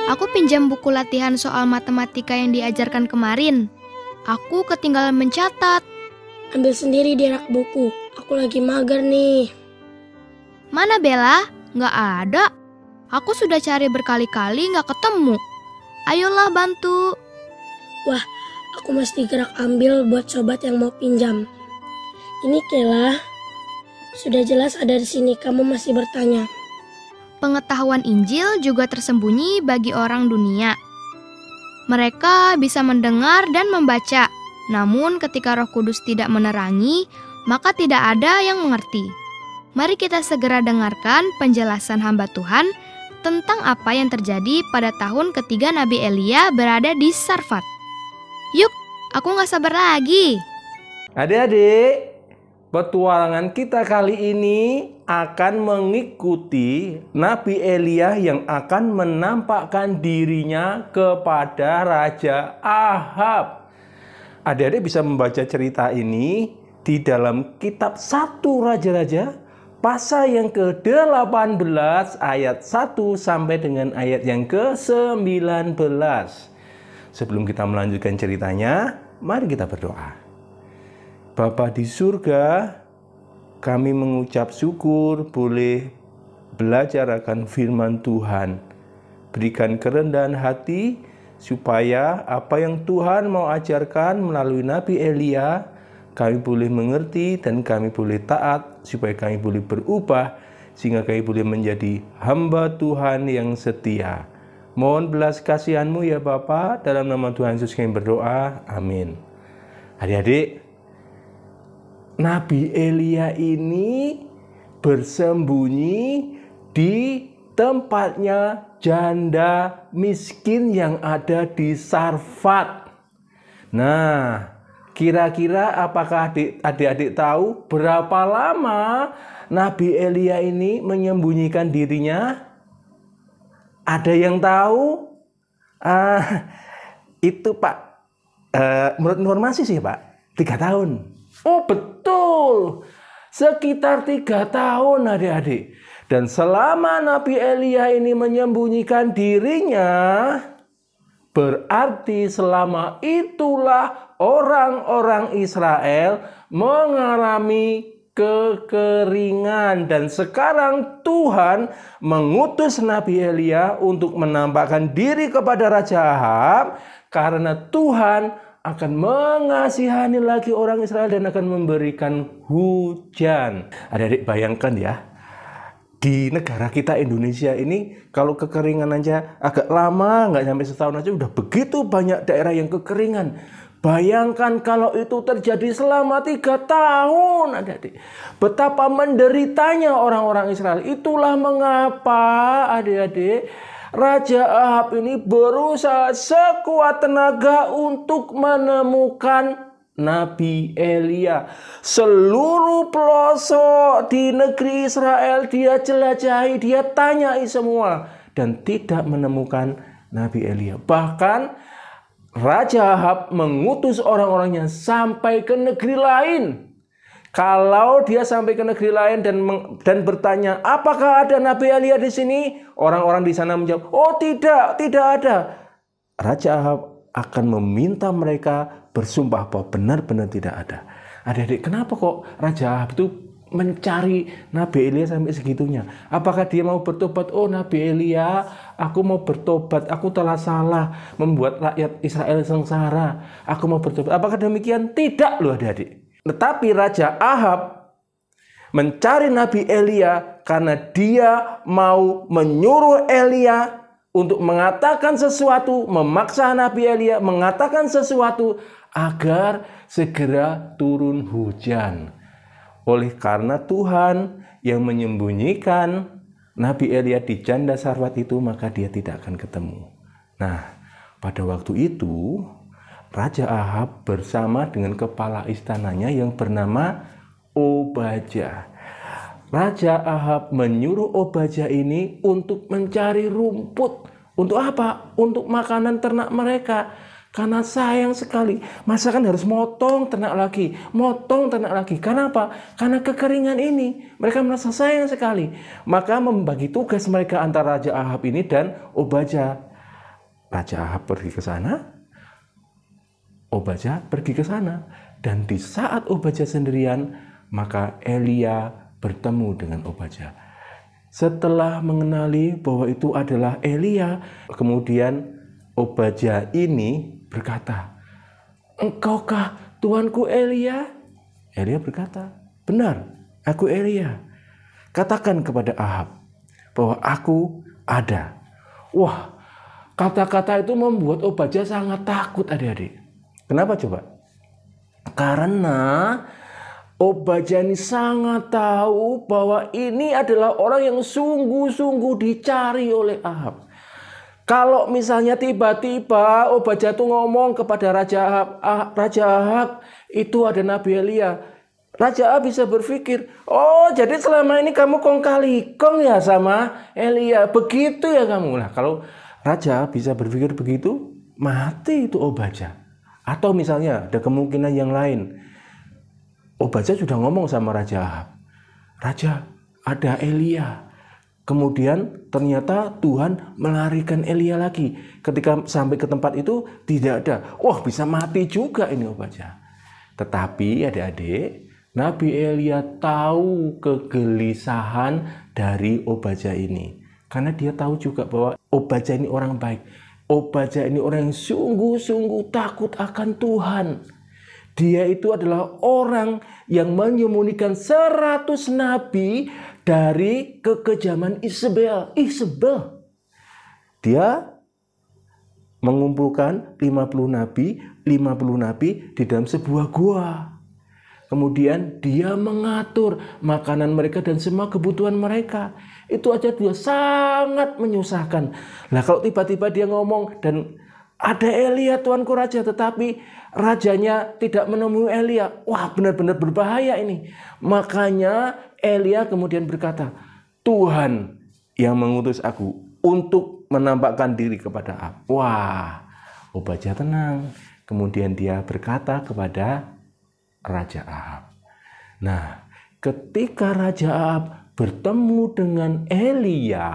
Aku pinjam buku latihan soal matematika yang diajarkan kemarin. Aku ketinggalan mencatat. Ambil sendiri di rak buku. Aku lagi mager nih. Mana Bella? Nggak ada. Aku sudah cari berkali-kali nggak ketemu. Ayolah bantu. Wah, aku mesti gerak ambil buat sobat yang mau pinjam. Ini Kela. Sudah jelas ada di sini, kamu masih bertanya. Pengetahuan Injil juga tersembunyi bagi orang dunia. Mereka bisa mendengar dan membaca, namun ketika Roh Kudus tidak menerangi, maka tidak ada yang mengerti. Mari kita segera dengarkan penjelasan hamba Tuhan tentang apa yang terjadi pada tahun ketiga Nabi Elia berada di Sarfat. Yuk, aku gak sabar lagi. Adik-adik, petualangan kita kali ini akan mengikuti Nabi Elia yang akan menampakkan dirinya kepada Raja Ahab. Adik-adik bisa membaca cerita ini di dalam kitab 1 Raja-Raja pasal yang ke-18 ayat 1 sampai dengan ayat yang ke-19. Sebelum kita melanjutkan ceritanya, mari kita berdoa. Bapa di surga, kami mengucap syukur boleh belajar akan firman Tuhan. Berikan kerendahan hati supaya apa yang Tuhan mau ajarkan melalui Nabi Elia, kami boleh mengerti dan kami boleh taat, supaya kami boleh berubah, sehingga kami boleh menjadi hamba Tuhan yang setia. Mohon belas kasihan-Mu ya Bapa, dalam nama Tuhan Yesus kami berdoa, amin. Adik-adik, Nabi Elia ini bersembunyi di tempatnya janda miskin yang ada di Sarfat. Nah, kira-kira apakah adik-adik tahu berapa lama Nabi Elia ini menyembunyikan dirinya? Ada yang tahu? Itu Pak, menurut informasi sih Pak, 3 tahun. Oh betul, sekitar 3 tahun adik-adik. Dan selama Nabi Elia ini menyembunyikan dirinya, berarti selama itulah orang-orang Israel mengalami kekeringan. Dan sekarang Tuhan mengutus Nabi Elia untuk menampakkan diri kepada Raja Ahab, karena Tuhan akan mengasihani lagi orang Israel dan akan memberikan hujan. Adik-adik bayangkan ya, di negara kita Indonesia ini kalau kekeringan aja agak lama, nggak sampai setahun aja udah begitu banyak daerah yang kekeringan. Bayangkan kalau itu terjadi selama 3 tahun, adik-adik. Betapa menderitanya orang-orang Israel. Itulah mengapa adik-adik, Raja Ahab ini berusaha sekuat tenaga untuk menemukan Nabi Elia. Seluruh pelosok di negeri Israel dia jelajahi, dia tanyai semua, dan tidak menemukan Nabi Elia. Bahkan Raja Ahab mengutus orang-orangnya sampai ke negeri lain. Kalau dia sampai ke negeri lain dan bertanya, apakah ada Nabi Elia di sini? Orang-orang di sana menjawab, oh tidak ada. Raja Ahab akan meminta mereka bersumpah bahwa benar-benar tidak ada. Adik-adik, kenapa kok Raja Ahab itu mencari Nabi Elia sampai segitunya? Apakah dia mau bertobat? Oh Nabi Elia, aku mau bertobat, aku telah salah membuat rakyat Israel sengsara. Aku mau bertobat. Apakah demikian? Tidak loh adik-adik. Tetapi Raja Ahab mencari Nabi Elia karena dia mau menyuruh Elia untuk mengatakan sesuatu, memaksa Nabi Elia mengatakan sesuatu agar segera turun hujan. Oleh karena Tuhan yang menyembunyikan Nabi Elia di janda Sarfat itu, maka dia tidak akan ketemu. Nah, pada waktu itu Raja Ahab bersama dengan kepala istananya yang bernama Obadya. Raja Ahab menyuruh Obadya ini untuk mencari rumput. Untuk apa? Untuk makanan ternak mereka. Karena sayang sekali. Masa kan harus motong ternak lagi. Karena apa? Karena kekeringan ini. Mereka merasa sayang sekali. Maka membagi tugas mereka antara Raja Ahab ini dan Obadya. Raja Ahab pergi ke sana, Obadya pergi ke sana. Dan di saat Obadya sendirian, maka Elia bertemu dengan Obadya. Setelah mengenali bahwa itu adalah Elia, kemudian Obadya ini berkata, "Engkaukah tuanku Elia?" Elia berkata, "Benar, aku Elia. Katakan kepada Ahab bahwa aku ada." Wah, kata-kata itu membuat Obadya sangat takut, adik-adik. Kenapa coba? Karena Obadya ini sangat tahu bahwa ini adalah orang yang sungguh-sungguh dicari oleh Ahab. Kalau misalnya tiba-tiba Obadya itu ngomong kepada Raja Ahab, Raja Ahab, itu ada Nabi Elia. Raja Ahab bisa berpikir, oh jadi selama ini kamu kong kali kong ya sama Elia. Begitu ya kamu. Nah, kalau Raja Ahab bisa berpikir begitu, mati itu Obadya. Atau misalnya ada kemungkinan yang lain. Obadya sudah ngomong sama Raja Ahab, "Raja, ada Elia." Kemudian ternyata Tuhan melarikan Elia lagi. Ketika sampai ke tempat itu tidak ada. Wah, bisa mati juga ini Obadya. Tetapi adik-adik, Nabi Elia tahu kegelisahan dari Obadya ini. Karena dia tahu juga bahwa Obadya ini orang baik. Obadya ini orang yang sungguh-sungguh takut akan Tuhan. Dia itu adalah orang yang menyembunyikan 100 nabi dari kekejaman Isabel. Dia mengumpulkan 50 nabi di dalam sebuah gua. Kemudian dia mengatur makanan mereka dan semua kebutuhan mereka. Itu aja dia sangat menyusahkan. Nah, kalau tiba-tiba dia ngomong dan ada Elia tuanku raja, tetapi rajanya tidak menemui Elia. Wah, benar-benar berbahaya ini. Makanya Elia kemudian berkata, "Tuhan yang mengutus aku untuk menampakkan diri kepada Ahab." Wah, Obadya tenang. Kemudian dia berkata kepada Raja Ahab. Nah, ketika Raja Ahab bertemu dengan Elia,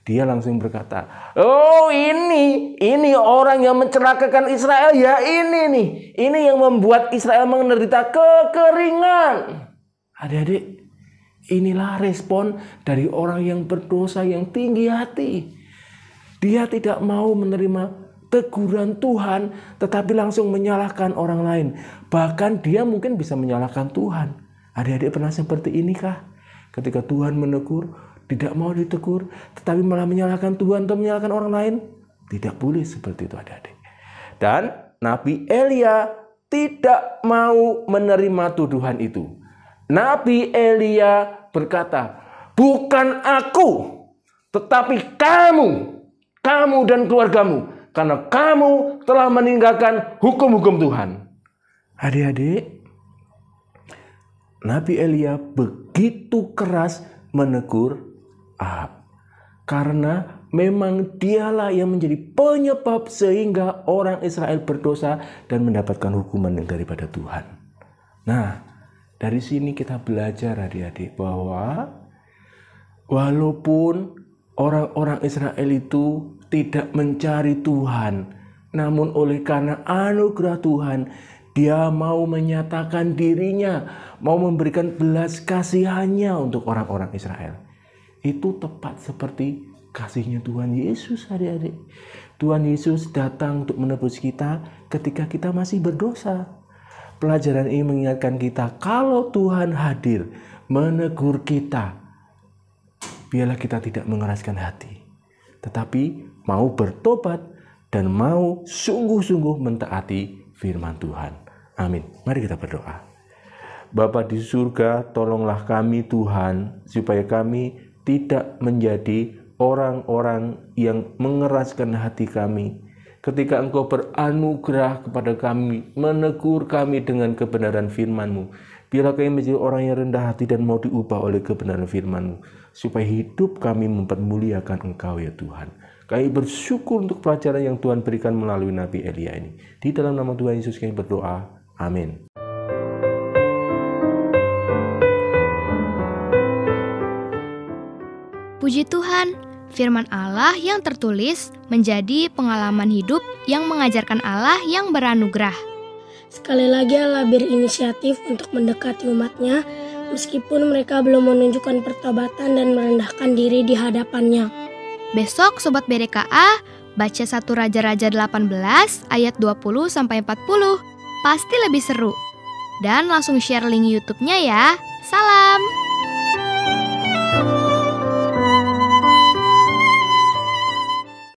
dia langsung berkata, "Oh, ini orang yang mencelakakan Israel ya, ini yang membuat Israel menderita kekeringan." Adik-adik, inilah respon dari orang yang berdosa yang tinggi hati. Dia tidak mau menerima teguran Tuhan, tetapi langsung menyalahkan orang lain. Bahkan dia mungkin bisa menyalahkan Tuhan. Adik-adik pernah seperti ini kah? Ketika Tuhan menegur, tidak mau ditegur, tetapi malah menyalahkan Tuhan atau menyalahkan orang lain? Tidak boleh seperti itu, adik-adik. Dan Nabi Elia tidak mau menerima tuduhan itu. Nabi Elia berkata, "Bukan aku, tetapi kamu dan keluargamu, karena kamu telah meninggalkan hukum-hukum Tuhan." Adik-adik, Nabi Elia begitu keras menegur Ahab. Karena memang dialah yang menjadi penyebab sehingga orang Israel berdosa dan mendapatkan hukuman daripada Tuhan. Nah, dari sini kita belajar adik-adik bahwa walaupun orang-orang Israel itu tidak mencari Tuhan, namun oleh karena anugerah Tuhan, dia mau menyatakan dirinya, mau memberikan belas kasihannya untuk orang-orang Israel. Itu tepat seperti kasihnya Tuhan Yesus, adik-adik. Tuhan Yesus datang untuk menebus kita ketika kita masih berdosa. Pelajaran ini mengingatkan kita, kalau Tuhan hadir menegur kita, biarlah kita tidak mengeraskan hati, tetapi mau bertobat dan mau sungguh-sungguh mentaati firman Tuhan. Amin. Mari kita berdoa. Bapa di surga, tolonglah kami Tuhan, supaya kami tidak menjadi orang-orang yang mengeraskan hati kami. Ketika Engkau beranugerah kepada kami, menegur kami dengan kebenaran firman-Mu, biarlah kami menjadi orang yang rendah hati dan mau diubah oleh kebenaran firman-Mu, supaya hidup kami mempermuliakan Engkau ya Tuhan. Kami bersyukur untuk pelajaran yang Tuhan berikan melalui Nabi Elia ini. Di dalam nama Tuhan Yesus kami berdoa. Amin. Puji Tuhan, firman Allah yang tertulis menjadi pengalaman hidup yang mengajarkan Allah yang beranugerah. Sekali lagi Allah berinisiatif untuk mendekati umatnya, meskipun mereka belum menunjukkan pertobatan dan merendahkan diri di hadapannya. Besok Sobat BDKA baca 1 Raja-Raja 18 ayat 20-40. Pasti lebih seru. Dan langsung share link YouTube-nya ya. Salam!